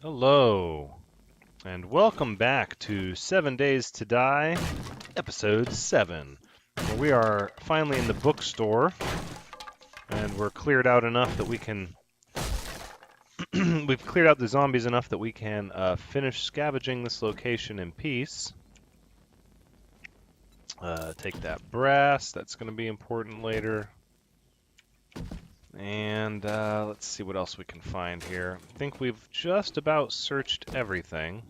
Hello, and welcome back to 7 Days to Die, Episode 7, where we are finally in the bookstore, and we're cleared out enough that we can... we've cleared out the zombies enough that we can finish scavenging this location in peace. Take that brass, that's going to be important later. And let's see what else we can find here. I think we've just about searched everything.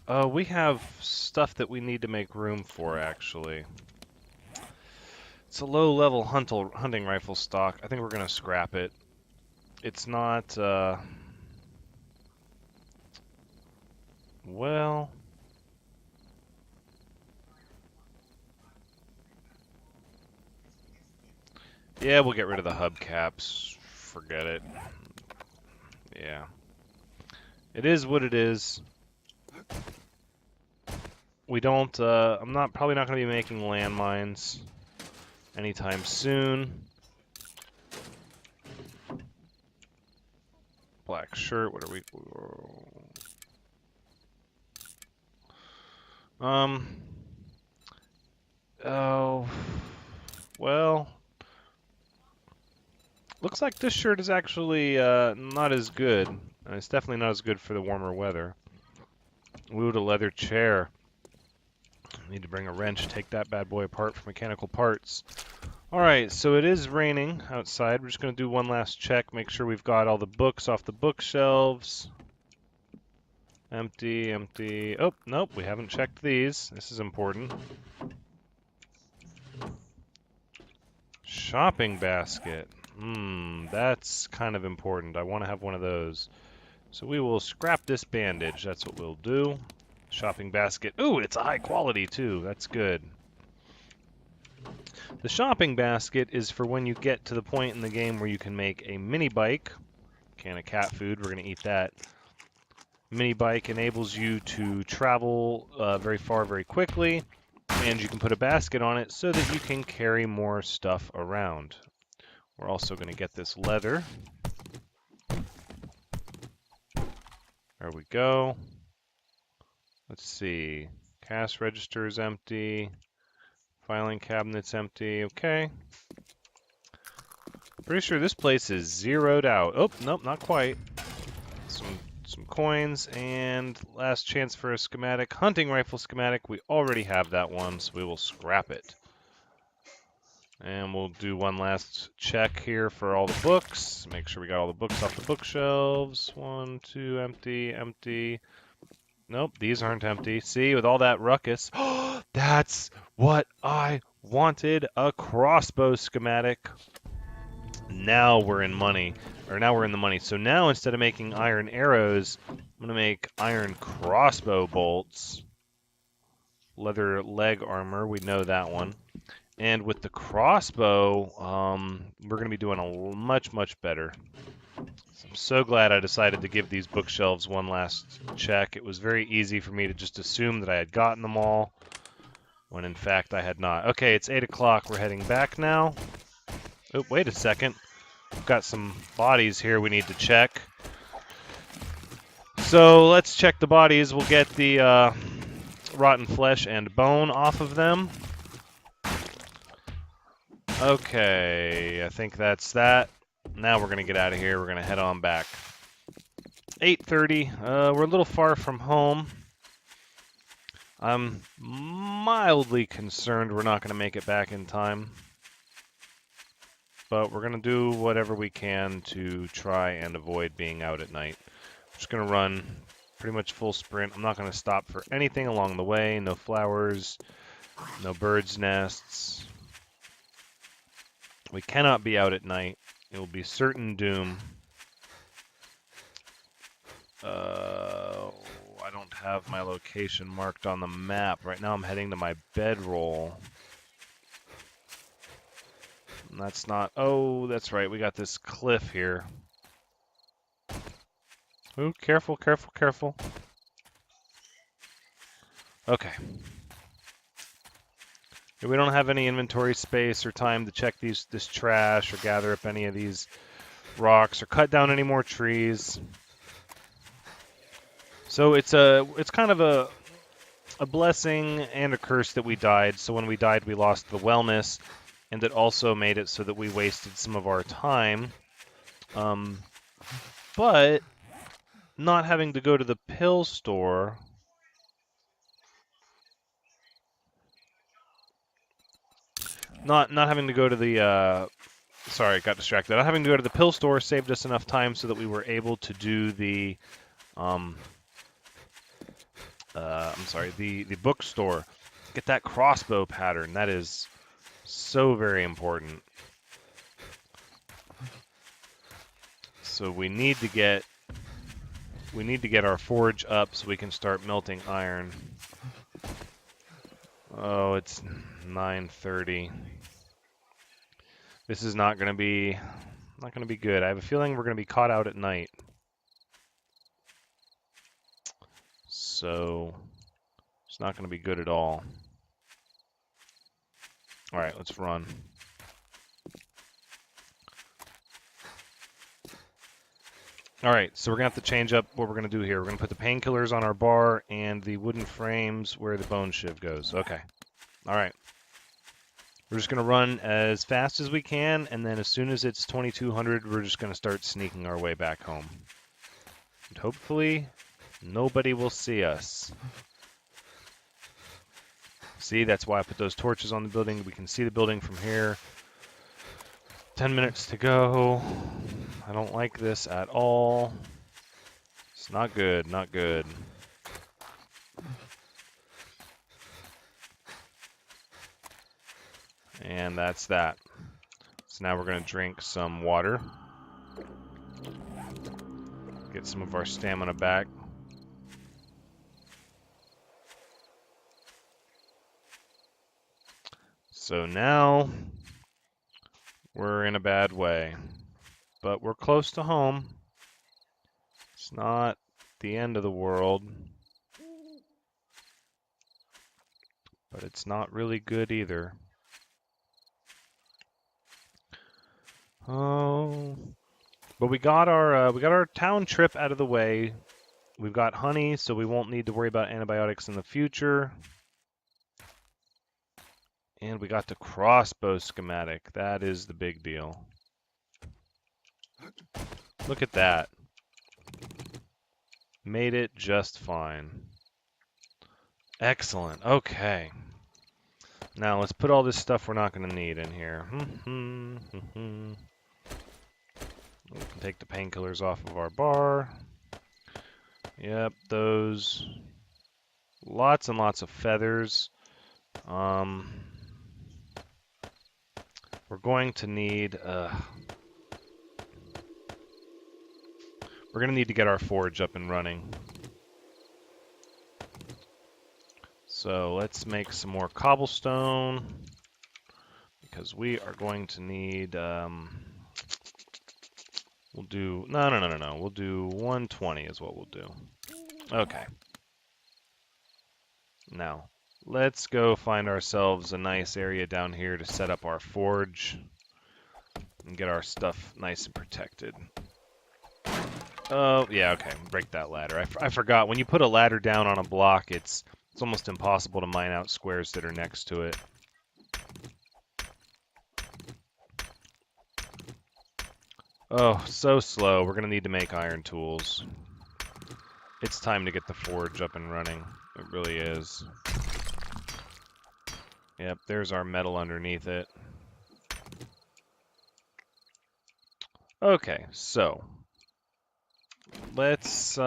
We have stuff that we need to make room for, actually. It's a low-level hunting rifle stock. I think we're going to scrap it. It's not, well... Yeah, we'll get rid of the hubcaps. Forget it. Yeah. It is what it is. We don't, I'm probably not going to be making landmines anytime soon. Black shirt, what are we... Oh... Well... Looks like this shirt is actually not as good. And it's definitely not as good for the warmer weather. Ooh, the leather chair. Need to bring a wrench, take that bad boy apart for mechanical parts. Alright, so it is raining outside. We're just going to do one last check, make sure we've got all the books off the bookshelves. Empty, empty. Oh, nope, we haven't checked these. This is important. Shopping basket. That's kind of important. I want to have one of those. So we will scrap this bandage. That's what we'll do. Shopping basket. Ooh, it's high quality too. That's good. The shopping basket is for when you get to the point in the game where you can make a mini bike. Can of cat food. We're going to eat that. Mini bike enables you to travel very far very quickly. And you can put a basket on it so that you can carry more stuff around. We're also going to get this leather. There we go. Let's see. Cash register is empty. Filing cabinet's empty. Okay. Pretty sure this place is zeroed out. Oh, nope, not quite. Some coins, and last chance for a schematic. Hunting rifle schematic. We already have that one, so we will scrap it. And we'll do one last check here for all the books. Make sure we got all the books off the bookshelves. 1, 2, empty, empty. Nope, these aren't empty. See, with all that ruckus. That's what I wanted, a crossbow schematic. Now we're in money. Or now we're in the money. So now instead of making iron arrows, I'm going to make iron crossbow bolts. Leather leg armor, we know that one. And with the crossbow, we're going to be doing a much, much better. So I'm so glad I decided to give these bookshelves one last check. It was very easy for me to just assume that I had gotten them all, when in fact I had not. Okay, it's 8 o'clock. We're heading back now. Oh, wait a second. We've got some bodies here we need to check. So let's check the bodies. We'll get the rotten flesh and bone off of them. Okay, I think that's that. Now we're going to get out of here. We're going to head on back. 8:30. We're a little far from home. I'm mildly concerned we're not going to make it back in time. But we're going to do whatever we can to try and avoid being out at night. I'm just going to run pretty much full sprint. I'm not going to stop for anything along the way. No flowers, no birds' nests. We cannot be out at night. It will be certain doom. I don't have my location marked on the map. Right now I'm heading to my bedroll. And that's not... Oh, that's right. We got this cliff here. Ooh, careful, careful, careful. Okay. We don't have any inventory space or time to check this trash or gather up any of these rocks or cut down any more trees. So it's kind of a blessing and a curse that we died. So when we died, we lost the wellness, and it also made it so that we wasted some of our time. But not having to go to the pill store. Not having to go to the sorry, got distracted. Not having to go to the pill store saved us enough time so that we were able to do the I'm sorry, the bookstore. Get that crossbow pattern. That is so very important. So we need to get our forge up so we can start melting iron. Oh, it's 9:30. This is not going to be good. I have a feeling we're going to be caught out at night. So it's not going to be good at all. All right, let's run. All right, so we're going to have to change up what we're going to do here. We're going to put the painkillers on our bar and the wooden frames where the bone shiv goes. Okay. All right. We're just going to run as fast as we can, and then as soon as it's 2200, we're just going to start sneaking our way back home. And hopefully, nobody will see us. See, that's why I put those torches on the building. We can see the building from here. 10 minutes to go. I don't like this at all. It's not good, not good. And that's that. So now we're going to drink some water. Get some of our stamina back. So now we're in a bad way. But we're close to home. It's not the end of the world. But it's not really good either. Oh, but we got our town trip out of the way. We've got honey, so we won't need to worry about antibiotics in the future. And we got the crossbow schematic. That is the big deal. Look at that. Made it just fine. Excellent. Okay. Now let's put all this stuff we're not going to need in here. We can take the painkillers off of our bar. Yep, those. Lots and lots of feathers. We're going to need to get our forge up and running. So let's make some more cobblestone because we are going to need we'll do no. We'll do 120 is what we'll do. Okay. Now, let's go find ourselves a nice area down here to set up our forge and get our stuff nice and protected. Oh, yeah, okay. Break that ladder. I forgot. When you put a ladder down on a block, it's almost impossible to mine out squares that are next to it. Oh, so slow. We're going to need to make iron tools. It's time to get the forge up and running. It really is. Yep, there's our metal underneath it. Okay, so let's get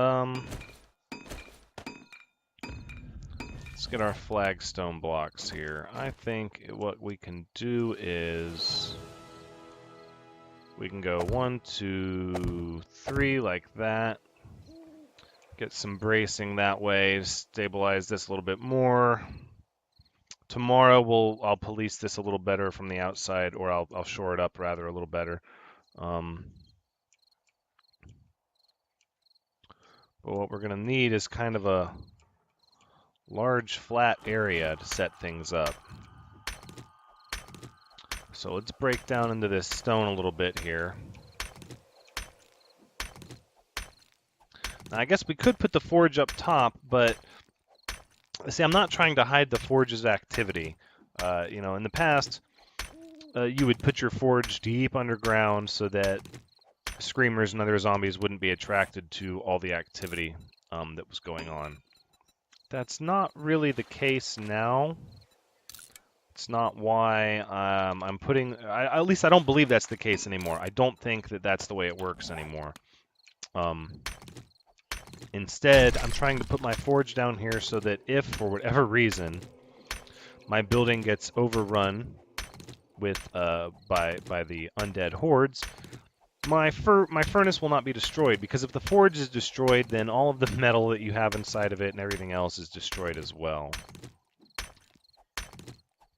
our flagstone blocks here. I think what we can do is we can go 1, 2, 3 like that. Get some bracing that way, stabilize this a little bit more. Tomorrow I'll police this a little better from the outside, or I'll shore it up rather a little better. But what we're going to need is kind of a large flat area to set things up. So let's break down into this stone a little bit here. Now, I guess we could put the forge up top, but see, I'm not trying to hide the forge's activity. You know, in the past, you would put your forge deep underground so that screamers and other zombies wouldn't be attracted to all the activity that was going on. That's not really the case now. It's not why I'm putting... at least I don't believe that's the case anymore. I don't think that that's the way it works anymore. Instead, I'm trying to put my forge down here so that if, for whatever reason, my building gets overrun with by the undead hordes, my furnace will not be destroyed, because if the forge is destroyed, then all of the metal that you have inside of it and everything else is destroyed as well.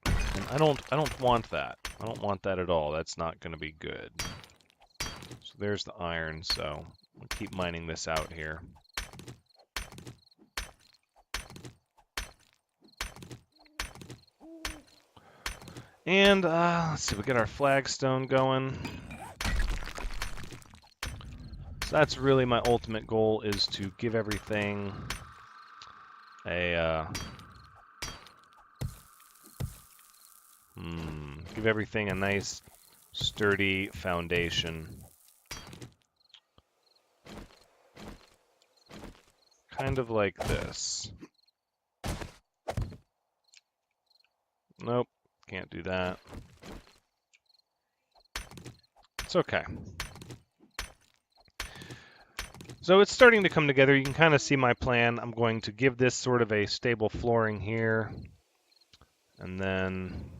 And I don't want that. I don't want that at all. That's not going to be good. So there's the iron, so we'll keep mining this out here. And let's see, we get our flagstone going. So that's really my ultimate goal, is to give everything a give everything a nice sturdy foundation. Kind of like this. Nope. Can't do that. It's okay. So it's starting to come together. You can kind of see my plan. I'm going to give this sort of a stable flooring here. And then...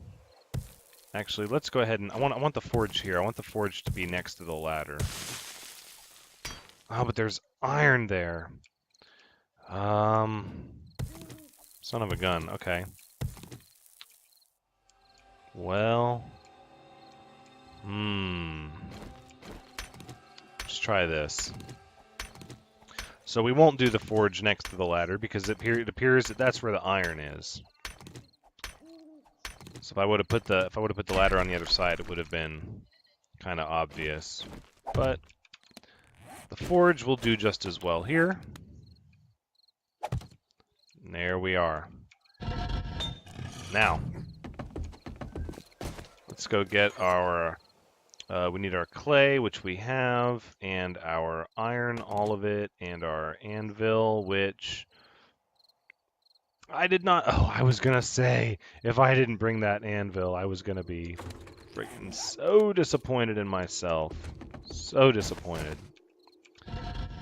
Actually, let's go ahead and... I want the forge here. I want the forge to be next to the ladder. Oh, but there's iron there. Son of a gun. Okay. Well... Let's try this. So we won't do the forge next to the ladder because it appears that that's where the iron is. So if I would have put the ladder on the other side, it would have been kind of obvious. But the forge will do just as well here. And there we are. Now, let's go get our... we need our clay, which we have, and our iron, all of it, and our anvil, which I did not... Oh, I was going to say, if I didn't bring that anvil, I was going to be freaking so disappointed in myself. So disappointed.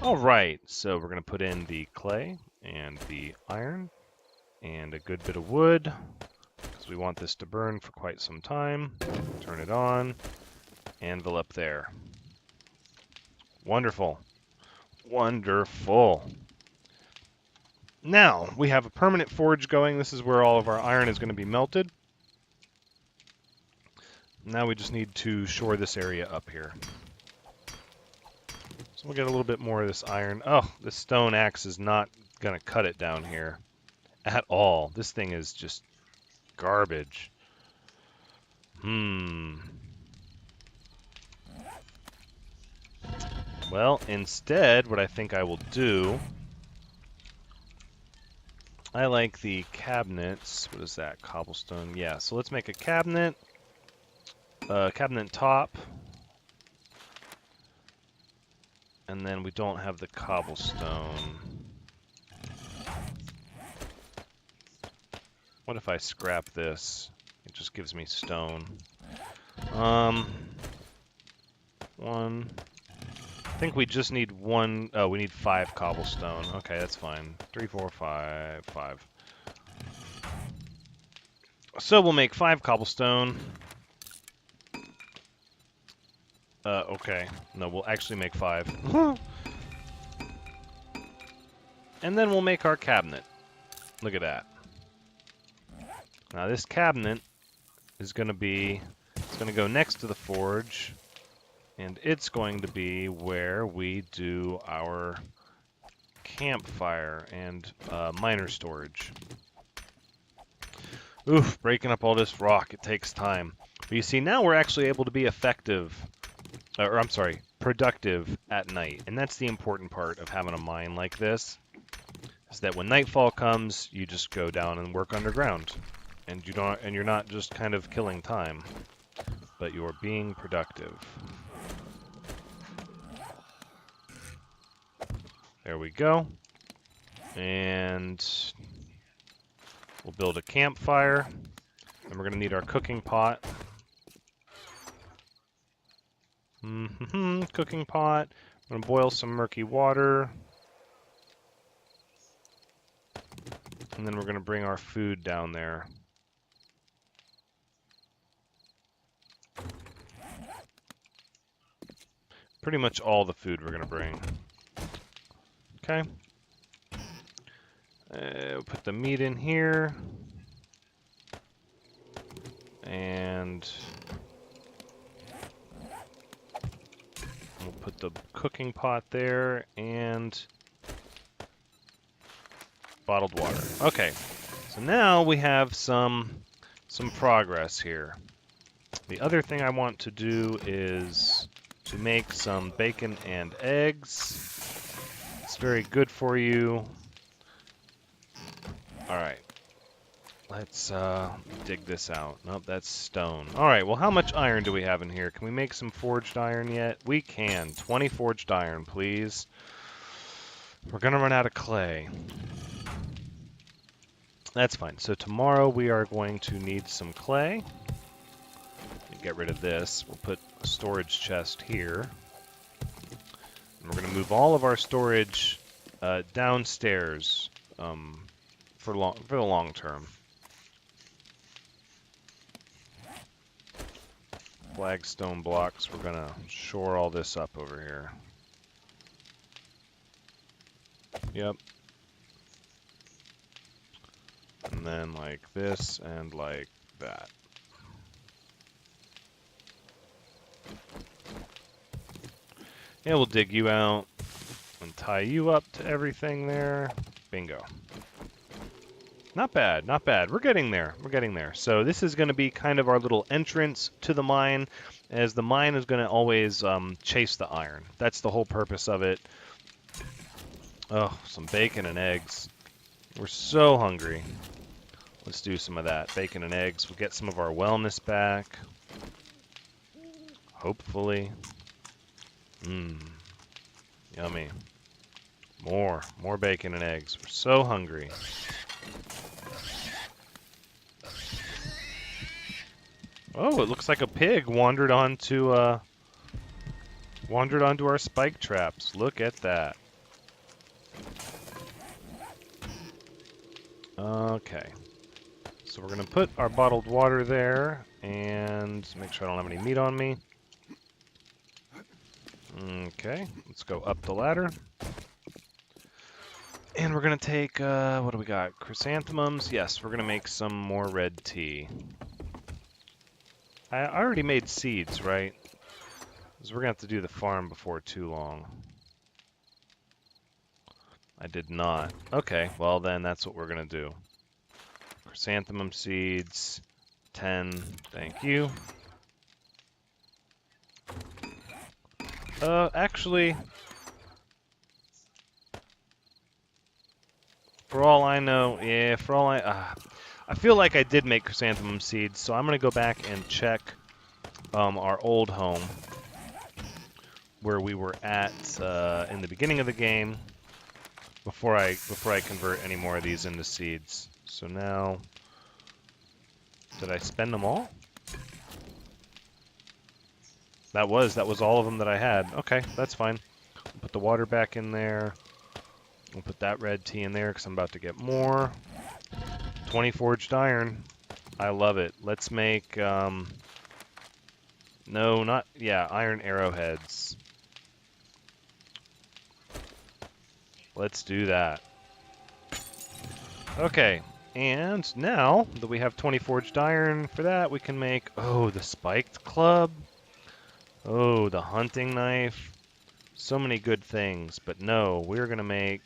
All right, so we're going to put in the clay and the iron and a good bit of wood, because we want this to burn for quite some time. Turn it on. Anvil up there. Wonderful. Wonderful. Now, we have a permanent forge going. This is where all of our iron is going to be melted. Now we just need to shore this area up here. So we'll get a little bit more of this iron. Oh, this stone axe is not going to cut it down here at all. This thing is just garbage. Well, instead, what I think I will do... I like the cabinets. What is that? Cobblestone. Yeah, so let's make a cabinet. Cabinet top. And then we don't have the cobblestone. What if I scrap this? It just gives me stone. One. I think we just need one. Oh, we need 5 cobblestone. Okay, that's fine. 3, 4, 5, 5. So we'll make 5 cobblestone. Okay. No, we'll actually make 5. And then we'll make our cabinet. Look at that. Now this cabinet is going to be... It's going to go next to the forge. And it's going to be where we do our campfire and miner storage. Oof, breaking up all this rock, it takes time. But you see, now we're actually able to be effective, or I'm sorry, productive at night. And that's the important part of having a mine like this, is that when nightfall comes, you just go down and work underground. And you're not just kind of killing time, but you're being productive. There we go. And we'll build a campfire. And we're going to need our cooking pot. Cooking pot. I'm going to boil some murky water. And then we're going to bring our food down there. Pretty much all the food we're going to bring. Okay. We'll put the meat in here. And we'll put the cooking pot there and bottled water. Okay, so now we have some progress here. The other thing I want to do is to make some bacon and eggs. It's very good for you. All right. Let's dig this out. Nope, that's stone. All right, well, how much iron do we have in here? Can we make some forged iron yet? We can. 20 forged iron, please. We're going to run out of clay. That's fine. So tomorrow we are going to need some clay. Get rid of this. We'll put a storage chest here. And we're going to move all of our storage downstairs for the long term. Flagstone blocks. We're going to shore all this up over here. Yep. And then like this and like that. Yeah, we'll dig you out and tie you up to everything there. Bingo. Not bad, not bad. We're getting there. We're getting there. So this is going to be kind of our little entrance to the mine, as the mine is going to always chase the iron. That's the whole purpose of it. Oh, some bacon and eggs. We're so hungry. Let's do some of that. Bacon and eggs. We'll get some of our wellness back. Hopefully. Yummy. More bacon and eggs. We're so hungry. Oh, it looks like a pig wandered onto our spike traps. Look at that. Okay. So we're going to put our bottled water there and make sure I don't have any meat on me. Okay, let's go up the ladder. And we're going to take, what do we got? Chrysanthemums? Yes, we're going to make some more red tea. I already made seeds, right? Because we're going to have to do the farm before too long. I did not. Okay, well then that's what we're going to do. Chrysanthemum seeds, 10, thank you. Actually, for all I know, yeah, for all I feel like I did make chrysanthemum seeds, so I'm going to go back and check our old home where we were at in the beginning of the game before I convert any more of these into seeds. So now, did I spend them all? That was all of them that I had. Okay, that's fine. We'll put the water back in there. We'll put that red tea in there because I'm about to get more. 20 forged iron. I love it. Let's make, iron arrowheads. Let's do that. Okay, and now that we have 20 forged iron for that, we can make, the spiked club. Oh, the hunting knife. So many good things, but no, we're going to make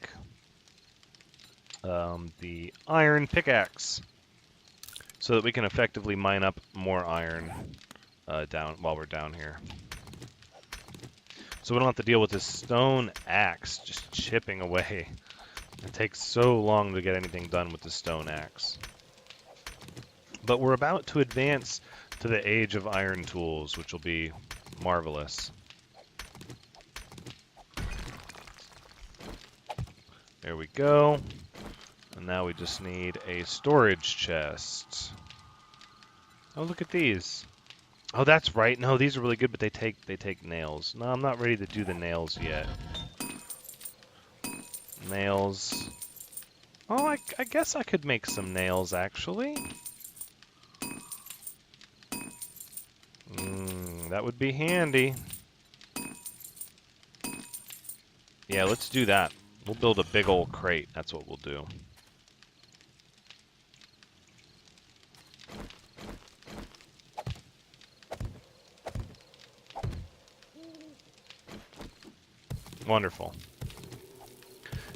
the iron pickaxe so that we can effectively mine up more iron down while we're down here. So we don't have to deal with this stone axe just chipping away. It takes so long to get anything done with the stone axe. But we're about to advance to the age of iron tools, which will be marvelous. There we go. And now we just need a storage chest. Oh, look at these. Oh, that's right. No, these are really good, but they take nails. No, I'm not ready to do the nails yet. Nails. Oh, I guess I could make some nails, actually. That would be handy. Yeah, let's do that. We'll build a big old crate. That's what we'll do. Wonderful.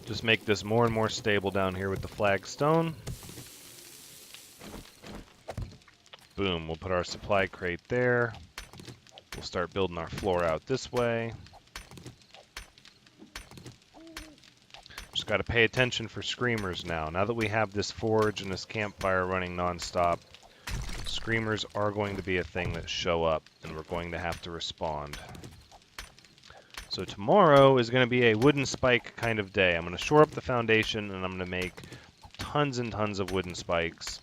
Just make this more and more stable down here with the flagstone. Boom, we'll put our supply crate there. We'll start building our floor out this way. Just got to pay attention for screamers now. Now that we have this forge and this campfire running nonstop, screamers are going to be a thing that show up, and we're going to have to respond. So tomorrow is going to be a wooden spike kind of day. I'm going to shore up the foundation, and I'm going to make tons and tons of wooden spikes.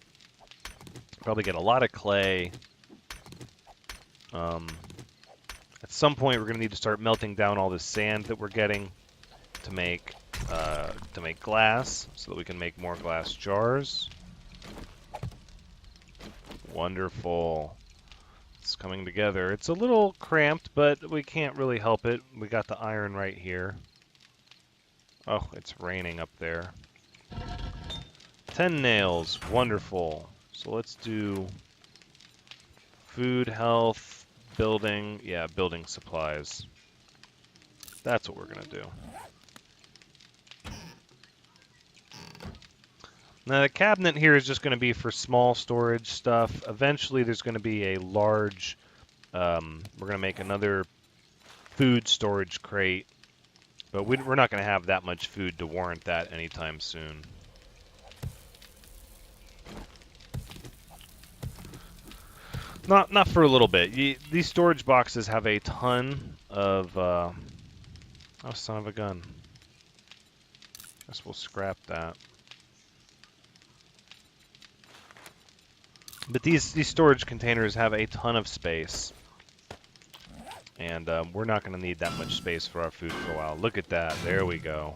Probably get a lot of clay. At some point, we're going to need to start melting down all this sand that we're getting to make glass, so that we can make more glass jars. Wonderful. It's coming together. It's a little cramped, but we can't really help it. We got the iron right here. Oh, it's raining up there. 10 nails. Wonderful. So let's do food, health, building. Yeah, building supplies. That's what we're going to do. Now the cabinet here is just going to be for small storage stuff. Eventually there's going to be a large, we're going to make another food storage crate, but we're not going to have that much food to warrant that anytime soon. Not for a little bit. These storage boxes have a ton of, oh, son of a gun. Guess we'll scrap that. But these storage containers have a ton of space, and we're not going to need that much space for our food for a while. Look at that. There we go.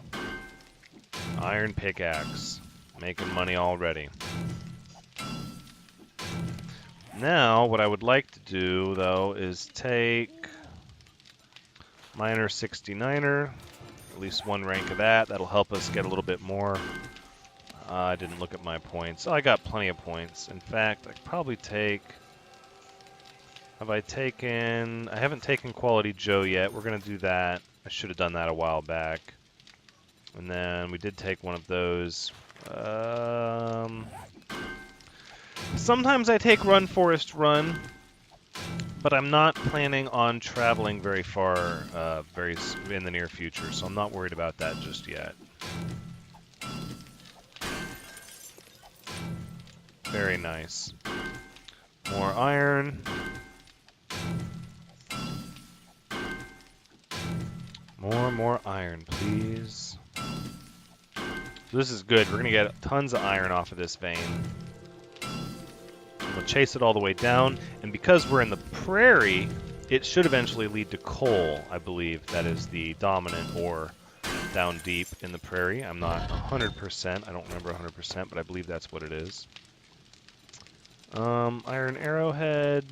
Iron pickaxe. Making money already. Now, what I would like to do, though, is take Miner 69er, at least one rank of that. That'll help us get a little bit more. I didn't look at my points. Oh, I got plenty of points. In fact, I could probably take... Have I taken... I haven't taken Quality Joe yet. We're going to do that. I should have done that a while back. And then we did take one of those. Sometimes I take Run Forest Run, but I'm not planning on traveling very far in the near future, so I'm not worried about that just yet. Very nice. More iron. More iron, please. So this is good. We're going to get tons of iron off of this vein. We'll chase it all the way down, and because we're in the prairie, it should eventually lead to coal, I believe. That is the dominant ore down deep in the prairie. I'm not 100%. I don't remember 100%, but I believe that's what it is. Iron arrowhead.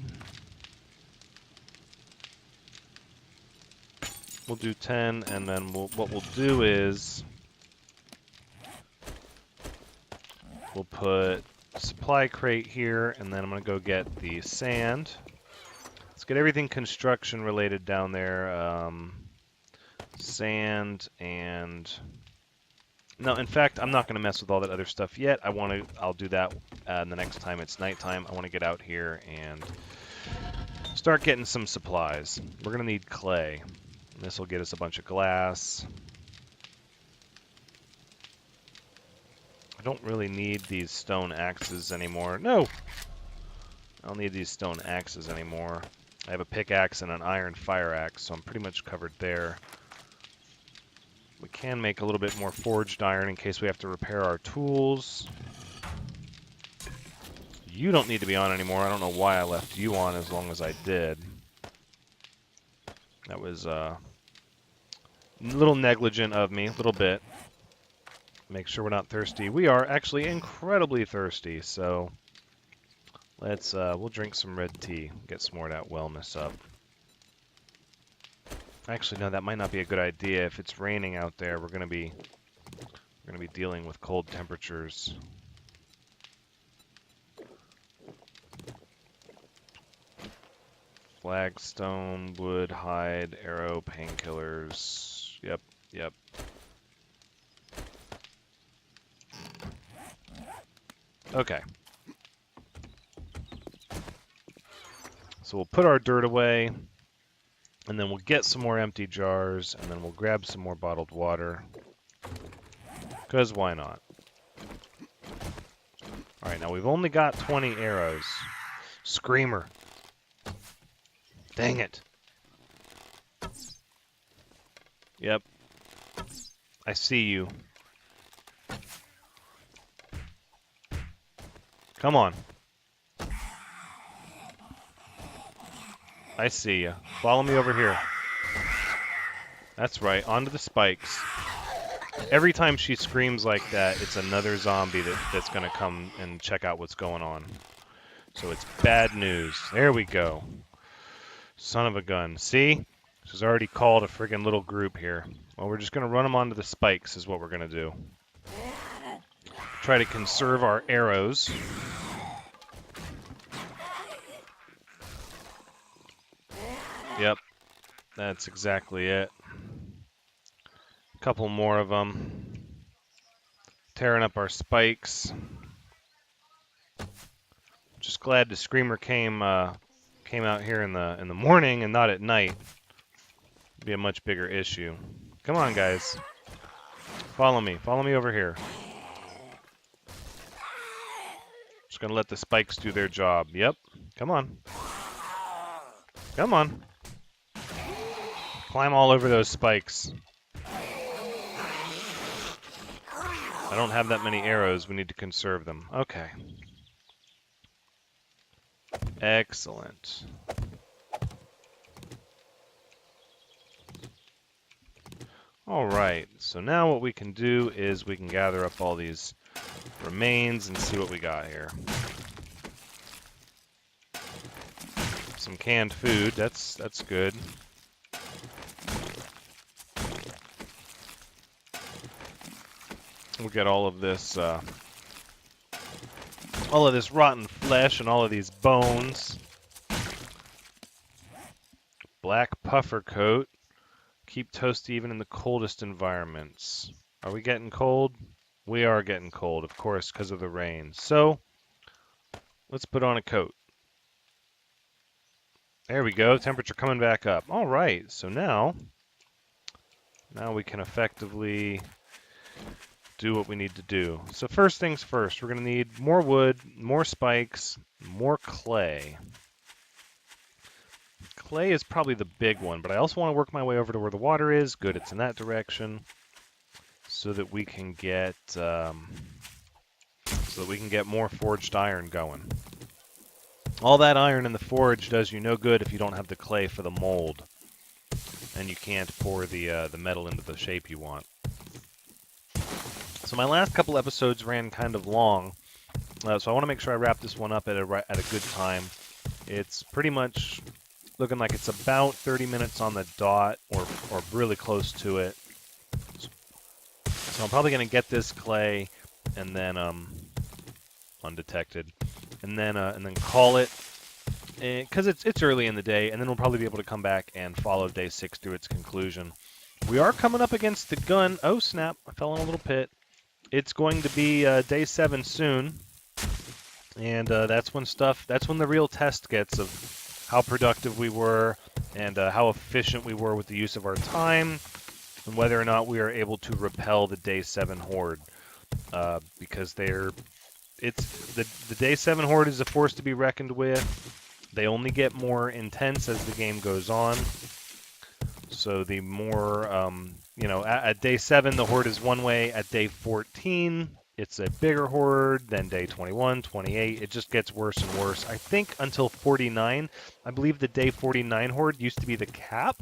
We'll do 10, and then what we'll do is we'll put a supply crate here, and then I'm going to go get the sand. Let's get everything construction related down there. Sand and... No, in fact, I'm not going to mess with all that other stuff yet. I'll do that the next time it's nighttime. I want to get out here and start getting some supplies. We're going to need clay. This will get us a bunch of glass. I don't really need these stone axes anymore. No! I don't need these stone axes anymore. I have a pickaxe and an iron fire axe, so I'm pretty much covered there. We can make a little bit more forged iron in case we have to repair our tools. You don't need to be on anymore. I don't know why I left you on as long as I did. That was a little negligent of me, a little bit. Make sure we're not thirsty. We are actually incredibly thirsty, so let's we'll drink some red tea, get some more of that wellness up. Actually, no, that might not be a good idea. If it's raining out there, we're gonna be dealing with cold temperatures. Flagstone, wood, hide, arrow, painkillers. Yep, yep. Okay. So we'll put our dirt away, and then we'll get some more empty jars, and then we'll grab some more bottled water. Because why not? Alright, now we've only got 20 arrows. Screamer. Dang it. Yep. I see you. Come on. I see you. Follow me over here. That's right, onto the spikes. Every time she screams like that, it's another zombie that's going to come and check out what's going on. So it's bad news. There we go. Son of a gun. See? She's already called a friggin' little group here. Well, we're just going to run them onto the spikes is what we're going to do. Try to conserve our arrows. Yep. That's exactly it. A couple more of them. Tearing up our spikes. Just glad the screamer came out here in the morning and not at night. It'd be a much bigger issue. Come on, guys. Follow me. Follow me over here. Just gonna let the spikes do their job. Yep. Come on. Come on. Climb all over those spikes. I don't have that many arrows. We need to conserve them. Okay. Excellent. Alright, so now what we can do is we can gather up all these remains and see what we got here. Some canned food, that's good. We'll get all of this rotten flesh and all of these bones. Black puffer coat. Keep toasty even in the coldest environments. Are we getting cold? We are getting cold, of course, because of the rain. So, let's put on a coat. There we go. Temperature coming back up. All right. So now we can effectively do what we need to do. So first things first, we're going to need more wood, more spikes, more clay. Clay is probably the big one, but I also want to work my way over to where the water is. Good, it's in that direction, so that we can get more forged iron going. All that iron in the forge does you no good if you don't have the clay for the mold, and you can't pour the metal into the shape you want. So my last couple episodes ran kind of long, so I want to make sure I wrap this one up at a good time. It's pretty much looking like it's about 30 minutes on the dot, or really close to it. So I'm probably going to get this clay, and then undetected, and then call it, because it's early in the day, and then we'll probably be able to come back and follow day 6 through its conclusion. We are coming up against the gun. Oh snap! I fell in a little pit. It's going to be day 7 soon, and that's when the real test gets of how productive we were, and how efficient we were with the use of our time, and whether or not we are able to repel the Day 7 Horde. Because the Day 7 Horde is a force to be reckoned with. They only get more intense as the game goes on. So the more, at Day 7, the Horde is one way. At Day 14, it's a bigger Horde. Then Day 21, 28, it just gets worse and worse. I think until 49, I believe the Day 49 Horde used to be the cap.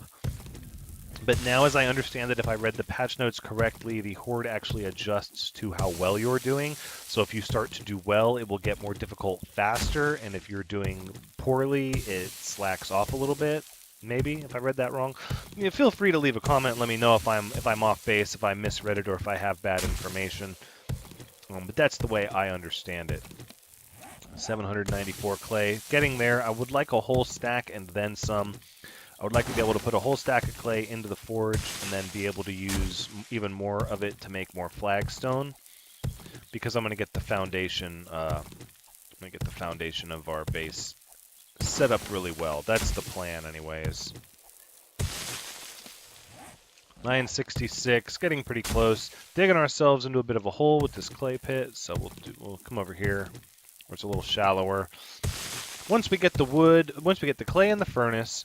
But now, as I understand it, if I read the patch notes correctly, the Horde actually adjusts to how well you're doing. So if you start to do well, it will get more difficult faster, and if you're doing poorly, it slacks off a little bit. Maybe, if I read that wrong. Yeah, feel free to leave a comment and let me know if I'm off base, if I misread it, or if I have bad information. But that's the way I understand it. 794 clay. Getting there. I would like a whole stack and then some. I would like to be able to put a whole stack of clay into the forge and then be able to use even more of it to make more flagstone, because I'm going to get the foundation. I'm going to get the foundation of our base set up really well. That's the plan, anyways. 966, getting pretty close. Digging ourselves into a bit of a hole with this clay pit, so we'll come over here where it's a little shallower. Once we get the wood, once we get the clay in the furnace,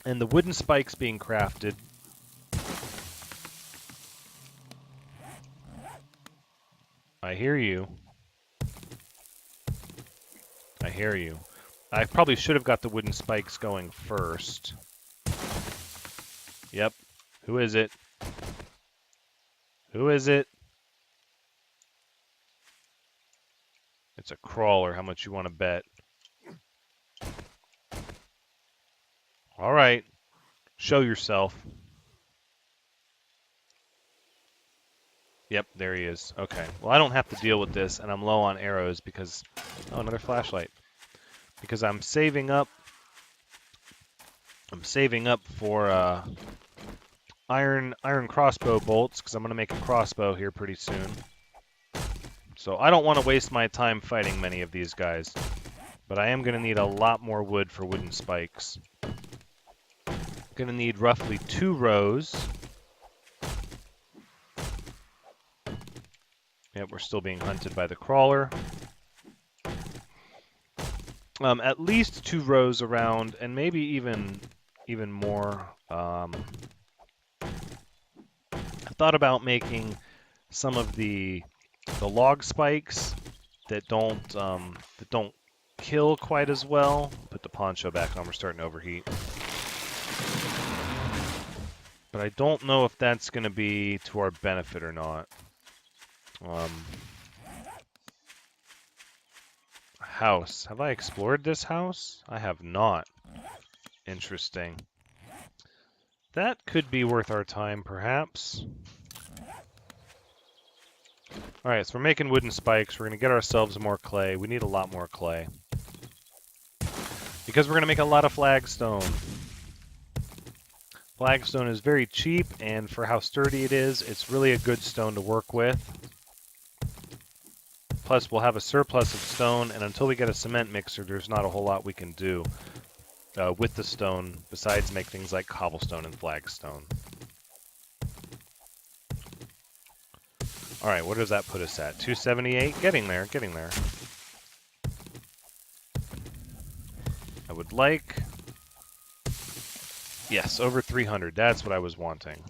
and the wooden spikes being crafted, I hear you. I hear you. I probably should have got the wooden spikes going first. Yep. Who is it? Who is it? It's a crawler. How much you want to bet? All right. Show yourself. Yep, there he is. Okay. Well, I don't have to deal with this, and I'm low on arrows because... Oh, another flashlight. Because I'm saving up... for iron crossbow bolts, because I'm going to make a crossbow here pretty soon. So I don't want to waste my time fighting many of these guys. But I am going to need a lot more wood for wooden spikes. Going to need roughly 2 rows. Yep, we're still being hunted by the crawler. At least 2 rows around, and maybe even more. I thought about making some of the log spikes that don't kill quite as well. Put the poncho back on. We're starting to overheat. But I don't know if that's going to be to our benefit or not. House. Have I explored this house? I have not. Interesting. That could be worth our time, perhaps. Alright, so we're making wooden spikes. We're going to get ourselves more clay. We need a lot more clay. Because we're going to make a lot of flagstone. Flagstone is very cheap, and for how sturdy it is, it's really a good stone to work with. Plus, we'll have a surplus of stone, and until we get a cement mixer, there's not a whole lot we can do with the stone, besides make things like cobblestone and flagstone. Alright, what does that put us at? 278? Getting there, getting there. I would like... Yes, over 300. That's what I was wanting.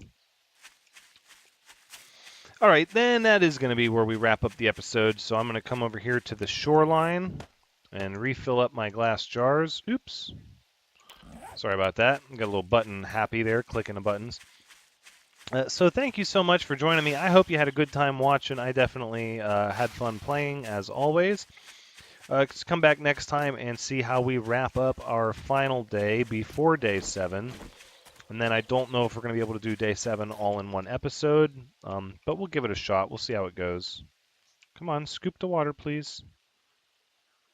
Alright, then that is going to be where we wrap up the episode. So I'm going to come over here to the shoreline and refill up my glass jars. Oops. Sorry about that. Got a little button happy there, clicking the buttons. So thank you so much for joining me. I hope you had a good time watching. I definitely had fun playing, as always. Let's come back next time and see how we wrap up our final day before Day 7. And then I don't know if we're going to be able to do Day 7 all in one episode, but we'll give it a shot. We'll see how it goes. Come on, scoop the water, please.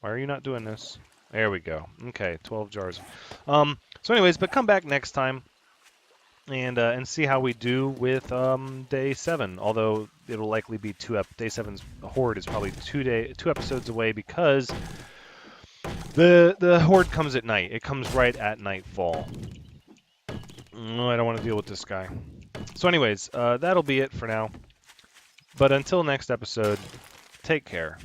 Why are you not doing this? There we go. Okay, 12 jars. So anyways, but come back next time and see how we do with Day 7. Although it'll likely be Day 7's Horde is probably 2 episodes away, because the Horde comes at night. It comes right at nightfall. No, I don't want to deal with this guy. So anyways, that'll be it for now. But until next episode, take care.